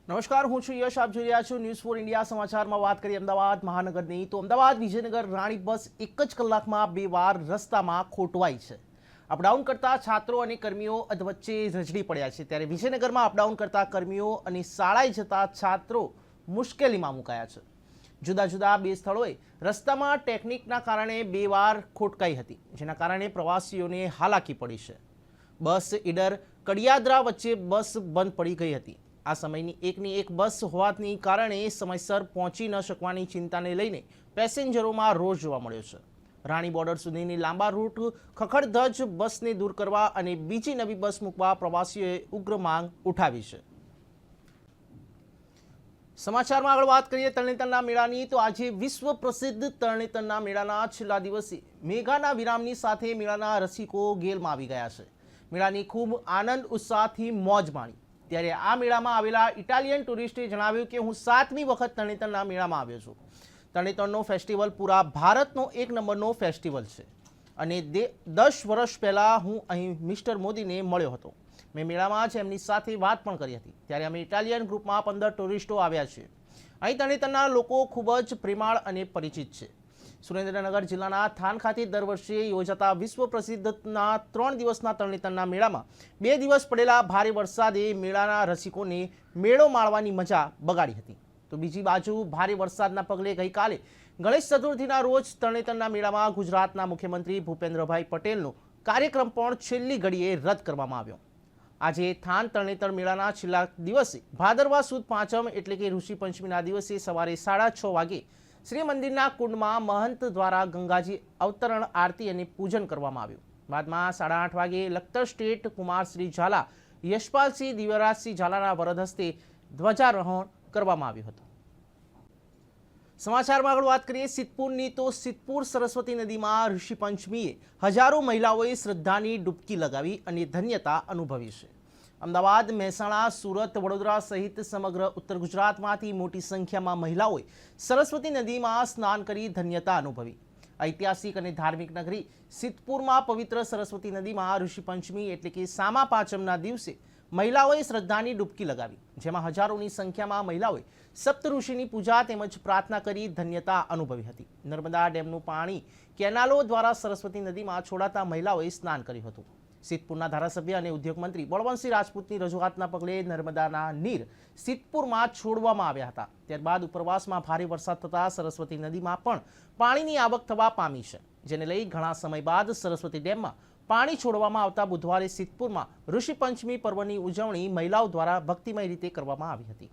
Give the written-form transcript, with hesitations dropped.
નમસ્કાર, હું છું યશ. આપ જોઈ રહ્યા છો ન્યૂઝ ફોર ઇન્ડિયા. સમાચારમાં વાત કરીએ અમદાવાદ મહાનગરની. તો અમદાવાદ વિજયનગર રાણી બસ એક જ કલાકમાં 2 વાર રસ્તામાં ખોટવાઈ છે. અપડાઉન કરતા છાત્રો અને કર્મીઓ અધવચ્ચે રઝળી પડ્યા છે. ત્યારે વિજયનગરમાં અપડાઉન કરતા કર્મીઓ અને શાળાએ જતા છાત્રો મુશ્કેલીમાં મુકાયા છે. જુદા જુદા 2 સ્થળોએ રસ્તામાં ટેકનિકના કારણે 2 વાર ખોટકાઈ હતી, જેના કારણે પ્રવાસીઓને હાલાકી પડી છે. બસ ઈડર કડિયાદરા વચ્ચે બસ બંધ પડી ગઈ હતી. આ સમયની એકની એક બસ હોવાને કારણે સમયસર પહોંચી ન શકવાની ચિંતાને લઈને પેસેન્જરોમાં રોષ જોવા મળ્યો છે. રાણી બોર્ડર સુધીની લાંબા રૂટ ખખડધજ બસને દૂર કરવા અને બીજી નવી બસ મૂકવા પ્રવાસીઓએ ઉગ્ર માંગ ઉઠાવી છે. સમાચારમાં આગળ વાત કરીએ તરણેતરના મેળાની. તો આજે વિશ્વ પ્રસિદ્ધ તરણેતરના મેળાના છેલ્લા દિવસે મેઘાના વિરામની સાથે મેળાના રસિકો ગેલમાં આવી ગયા છે. મેળાની ખૂબ આનંદ ઉત્સાહથી મોજ માણી. ત્યારે આ મેળામાં આવેલા ઇટાલિયન ટુરિસ્ટે જણાવ્યું કે હું 7મી વખત તરણેતરના મેળામાં આવ્યો છું. તરણેતરનો ફેસ્ટિવલ પૂરા ભારતનો 1 નંબરનો ફેસ્ટિવલ છે અને 10 વર્ષ પહેલાં હું અહીં મિસ્ટર મોદીને મળ્યો હતો. મેં મેળામાં જ એમની સાથે વાત પણ કરી હતી. ત્યારે અમે ઇટાલિયન ગ્રુપમાં 15 ટુરિસ્ટો આવ્યા છે. અહીં તરણેતરના લોકો ખૂબ જ પ્રેમાળ અને પરિચિત છે. સુરેન્દ્રનગર જિલ્લાના થાન ખાતે દર વર્ષે યોજાતા વિશ્વ પ્રસિદ્ધના 3 દિવસના તરણેતરના મેળામાં 2 દિવસ પડેલા ભારે વરસાદે મેળાના રસિકોને મેળો માણવાની મજા બગાડી હતી. તો બીજી બાજુ ભારે વરસાદના પગલે ગઈકાલે ગણેશ ચતુર્થીના રોજ તરણેતરના મેળામાં ગુજરાતના મુખ્યમંત્રી ભૂપેન્દ્રભાઈ પટેલનો કાર્યક્રમ પણ છેલ્લી ઘડીએ રદ કરવામાં આવ્યો. આજે થાન તરણેતર મેળાના છેલ્લા દિવસે ભાદરવા સુદ પાંચમ એટલે કે ઋષિ પંચમીના દિવસે સવારે 6:30 વાગે શ્રી મંદિરના કુંડમાં મહંત દ્વારા ગંગાજી અવતરણ આરતી અને પૂજન કરવામાં આવ્યું. બાદમાં 8:30 વાગે લખતર સ્ટેટ કુમારશ્રી ઝાલા યશપાલસિંહ દિવ્યરાજસિંહ ઝાલાના વરદ હસ્તે ધ્વજારોહણ કરવામાં આવ્યું હતું. સમાચારમાં આગળ વાત કરીએ સિદ્ધપુરની. તો સિદ્ધપુર સરસ્વતી નદીમાં ઋષિ પંચમીએ હજારો મહિલાઓએ શ્રદ્ધાની ડૂબકી લગાવી અને ધન્યતા અનુભવી છે. અમદાવાદ, મહેસાણા, સુરત, વડોદરા સહિત સમગ્ર ઉત્તર ગુજરાતમાંથી મોટી સંખ્યામાં મહિલાઓએ સરસ્વતી નદીમાં સ્નાન કરી ધન્યતા અનુભવી. ઐતિહાસિક અને ધાર્મિક નગરી સિદ્ધપુરમાં પવિત્ર સરસ્વતી નદીમાં ઋષિ પંચમી એટલે કે સામા પાંચમના દિવસે મહિલાઓએ શ્રદ્ધાની ડૂબકી લગાવી, જેમાં હજારોની સંખ્યામાં મહિલાઓએ સપ્ત ઋષિની પૂજા તેમજ પ્રાર્થના કરી ધન્યતા અનુભવી હતી. નર્મદા ડેમનું પાણી કેનાલો દ્વારા સરસ્વતી નદીમાં છોડાતા મહિલાઓએ સ્નાન કર્યું હતું. સિદ્ધપુરના ધારાસભ્ય અને ઉદ્યોગ મંત્રી બળવંતસિંહ રાજપૂતની રજૂઆતના પગલે નર્મદાના નીર સિદ્ધપુરમાં છોડવામાં આવ્યા હતા. ત્યારબાદ ઉપરવાસમાં ભારે વરસાદ થતાં સરસ્વતી નદીમાં પણ પાણીની આવક થવા પામી છે, જેને લઈ ઘણા સમય બાદ સરસ્વતી ડેમમાં પાણી છોડવામાં આવતા બુધવારે સિદ્ધપુરમાં ઋષિ પંચમી પર્વની ઉજવણી મહિલાઓ દ્વારા ભક્તિમય રીતે કરવામાં આવી હતી.